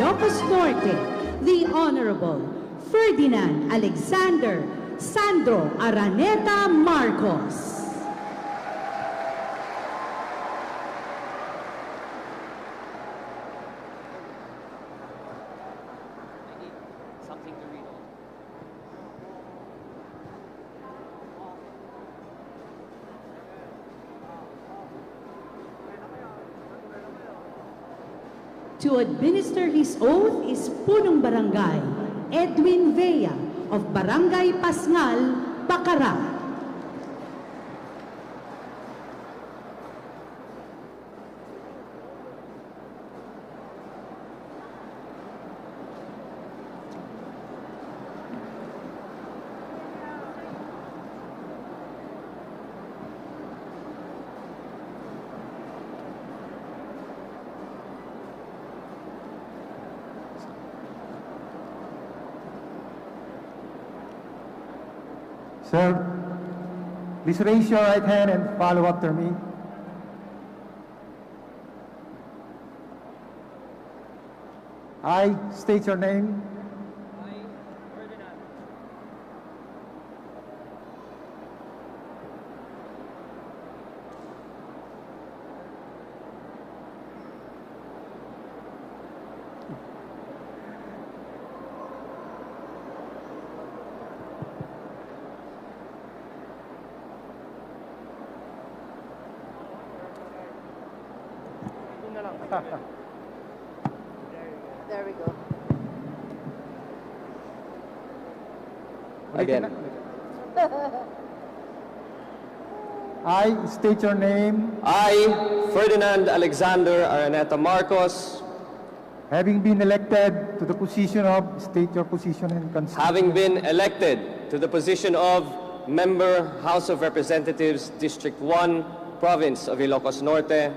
Ilocos Norte, the Honorable Ferdinand Alexander Sandro Araneta Marcos. To administer his oath is Punong Barangay Edwin Vea of Barangay Pasngal, Bacara. Sir, please raise your right hand and follow after me. I state your name. I, Ferdinand. There we go. Again. I state your name, I, Ferdinand Alexander Araneta Marcos, having been elected to the position of, state your position and constitution. having been elected to the position of Member, House of Representatives, District 1, Province of Ilocos Norte,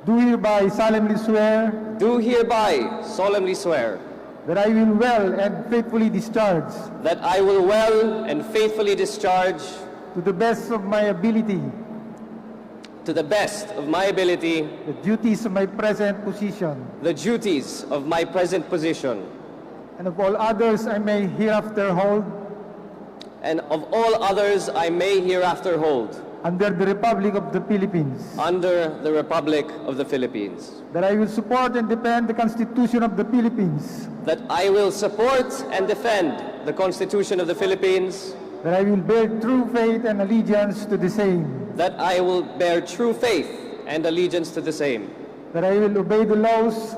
Do hereby solemnly swear do hereby solemnly swear that I will well and faithfully discharge, that I will well and faithfully discharge, to the best of my ability, to the best of my ability, the duties of my present position, the duties of my present position, and of all others I may hereafter hold and of all others I may hereafter hold, under the Republic of the Philippines. under the Republic of the Philippines. That I will support and defend the Constitution of the Philippines. That I will support and defend the Constitution of the Philippines. That I will bear true faith and allegiance to the same. That I will bear true faith and allegiance to the same. That I will obey the laws,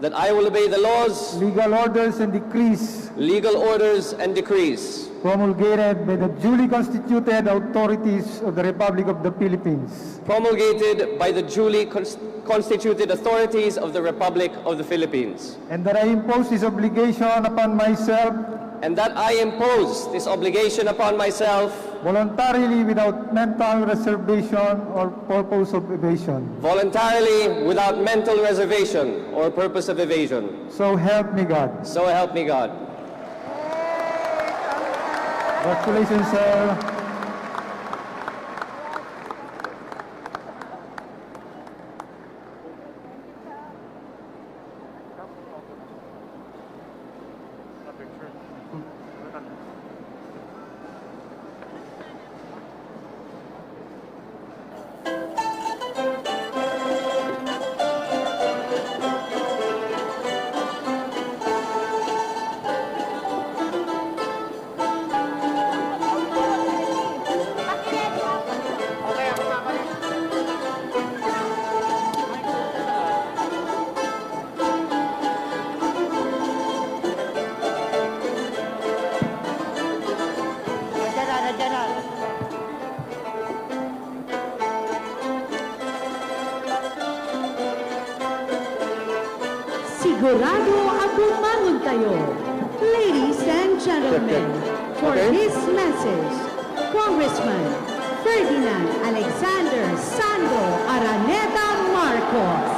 That I will obey the laws, legal orders, and decrees legal orders, and decrees promulgated by the duly constituted authorities of the Republic of the Philippines. promulgated by the duly constituted authorities of the Republic of the Philippines. And that I impose this obligation upon myself And that I impose this obligation upon myself voluntarily without mental reservation or purpose of evasion. voluntarily without mental reservation or purpose of evasion. So help me God. So help me God. Congratulations, sir. Sigurado ako mangon tayo. Ladies and gentlemen, for this message, Congressman Ferdinand Alexander Sandro Araneta Marcos.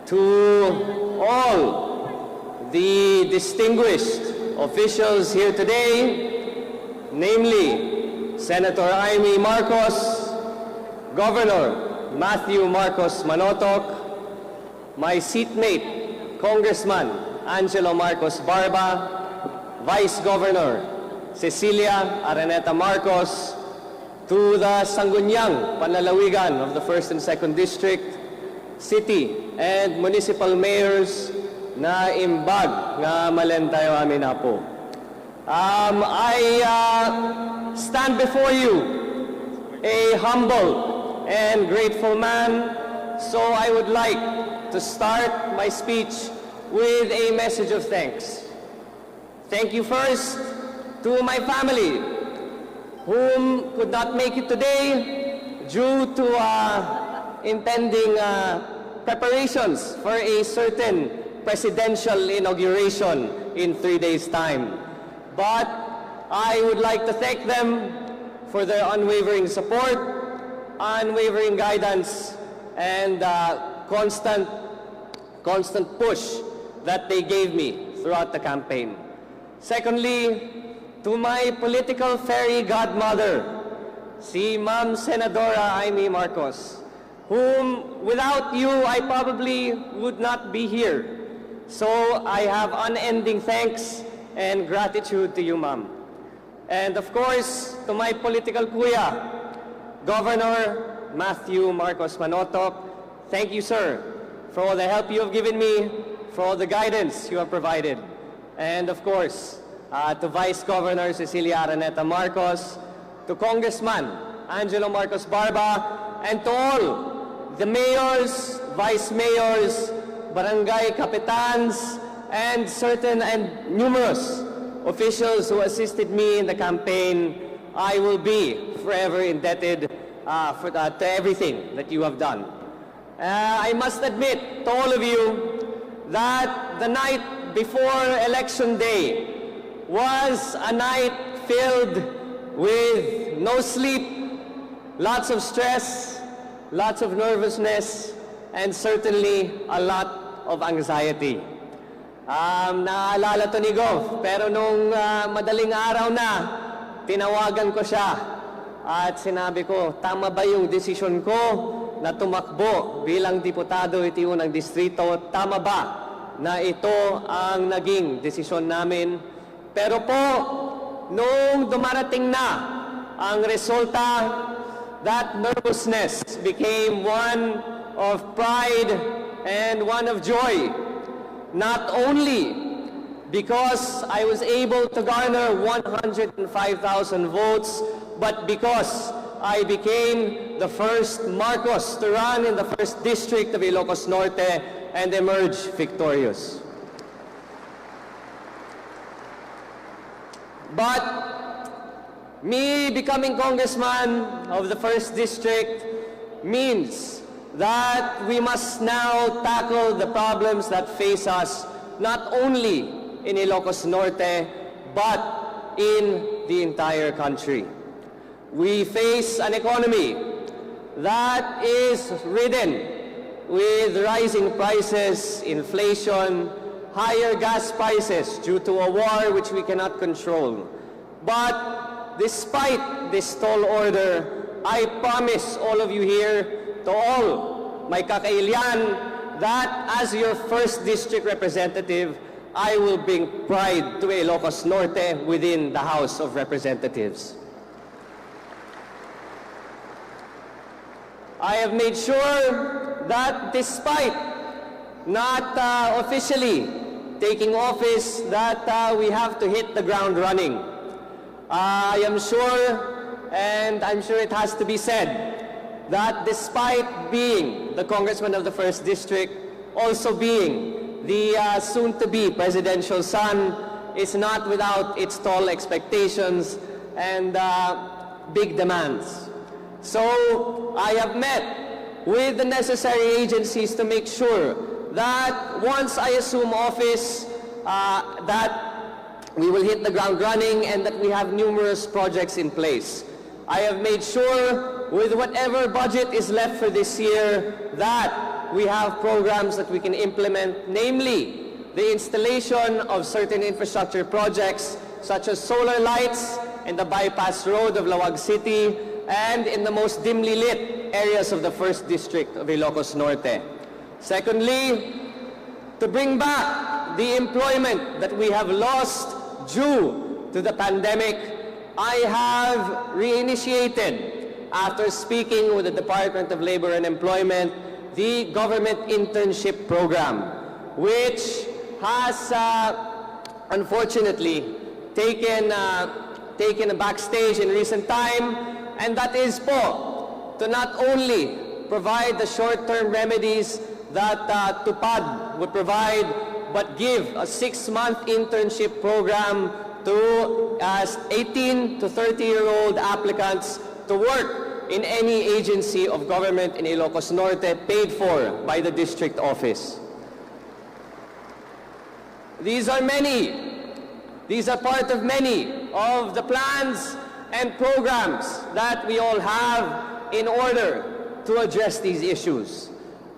To all the distinguished officials here today, namely Senator Amy Marcos, Governor Matthew Marcos Manotoc, my seatmate, Congressman Angelo Marcos Barba, Vice Governor Cecilia Araneta Marcos, to the Sangguniang Panlalawigan of the 1st and 2nd District, City and Municipal Mayors na imbag nga malentayo amin na po. I stand before you a humble and grateful man, so I would like to start my speech with a message of thanks. Thank you first to my family, whom could not make it today due to impending preparations for a certain presidential inauguration in 3 days' time. But I would like to thank them for their unwavering support, unwavering guidance, and constant push that they gave me throughout the campaign. Secondly, to my political fairy godmother, si Ma'am Senadora Amy Marcos, whom without you I probably would not be here. So I have unending thanks and gratitude to you, Ma'am. And of course, to my political kuya, Governor Matthew Marcos Manotoc, thank you, sir, for all the help you have given me, for all the guidance you have provided. And of course, to Vice Governor Cecilia Araneta Marcos, to Congressman Angelo Marcos Barba, and to all the mayors, vice mayors, barangay kapitans, and certain and numerous officials who assisted me in the campaign. I will be forever indebted to everything that you have done. I must admit to all of you that the night before Election Day was a night filled with no sleep, lots of stress, lots of nervousness, and certainly a lot of anxiety. Naalala to ni Gov, pero nung madaling araw na, tinawagan ko siya at sinabi ko, tama ba yung desisyon ko na tumakbo bilang diputado iti unang distrito? Tama ba na ito ang naging desisyon namin? Pero po, nung dumarating na ang resulta, that nervousness became one of pride and one of joy. Not only because I was able to garner 105,000 votes, but because I became the first Marcos to run in the 1st District of Ilocos Norte and emerge victorious. But me becoming congressman of the 1st District means that we must now tackle the problems that face us not only in Ilocos Norte, but in the entire country. We face an economy that is ridden with rising prices, inflation, higher gas prices due to a war which we cannot control. But despite this tall order, I promise all of you here, to all my kakailian, that as your 1st District representative, I will bring pride to Ilocos Norte within the House of Representatives. I have made sure that despite not officially taking office, that we have to hit the ground running. I am sure, and I'm sure it has to be said, that despite being the congressman of the 1st District, also being the soon-to-be presidential son, is not without its tall expectations and big demands. So I have met with the necessary agencies to make sure that once I assume office, that we will hit the ground running and that we have numerous projects in place. I have made sure with whatever budget is left for this year that we have programs that we can implement, namely the installation of certain infrastructure projects such as solar lights in the bypass road of Lawag City and in the most dimly lit areas of the 1st District of Ilocos Norte. Secondly, to bring back the employment that we have lost due to the pandemic, I have reinitiated, after speaking with the Department of Labor and Employment, the government internship program, which has unfortunately taken a backstage in recent time, and that is to not only provide the short-term remedies that TUPAD would provide, but give a 6-month internship program to 18 to 30-year-old applicants to work in any agency of government in Ilocos Norte paid for by the district office. These are part of many of the plans and programs that we all have in order to address these issues.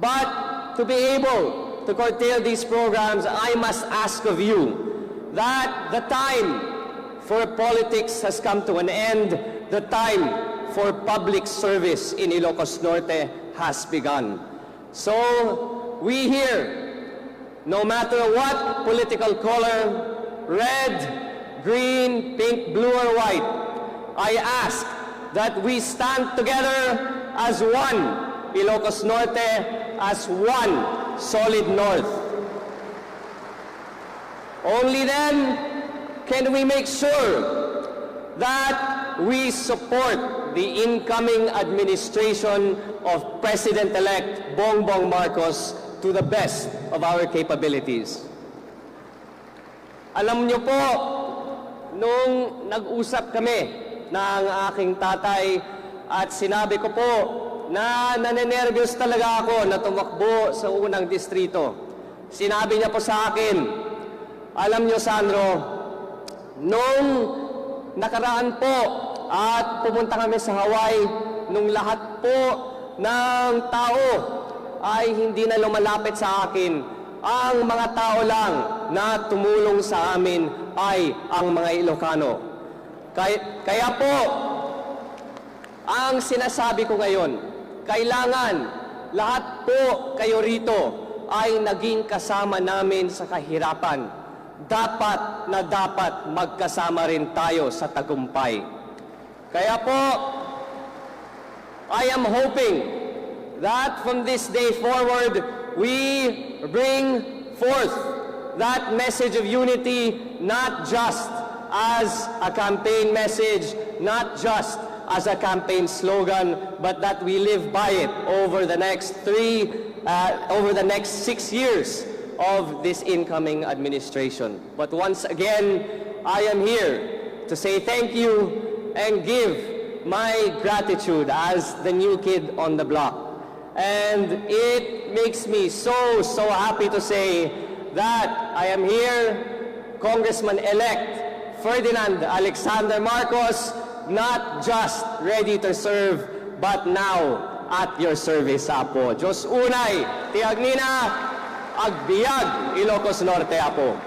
But to be able to curtail these programs, I must ask of you that the time for politics has come to an end. The time for public service in Ilocos Norte has begun. So we here, no matter what political color, red, green, pink, blue, or white, I ask that we stand together as one Ilocos Norte, as one solid North. Only then can we make sure that we support the incoming administration of President-elect Bongbong Marcos to the best of our capabilities. Alam niyo po, nung nag-usap kami ng aking tatay at sinabi ko po na nanenervyos talaga ako na tumakbo sa unang distrito. Sinabi niya po sa akin, alam niyo Sandro, nung nakaraan po at pumunta kami sa Hawaii, nung lahat po ng tao ay hindi na lumalapit sa akin, ang mga tao lang na tumulong sa amin ay ang mga Ilocano. Kaya po, ang sinasabi ko ngayon, kailangan lahat po kayo rito ay naging kasama namin sa kahirapan. Dapat na dapat magkasama rin tayo sa tagumpay. Kaya po, I am hoping that from this day forward, we bring forth that message of unity, not just as a campaign message, not just as a campaign slogan, but that we live by it over the next 6 years of this incoming administration. But once again, I am here to say thank you and give my gratitude as the new kid on the block. And it makes me so happy to say that I am here, Congressman-elect Ferdinand Alexander Marcos, not just ready to serve, but now at your service, Apo. Diyos unay, tiag nina, agbiag, Ilocos Norte, Apo.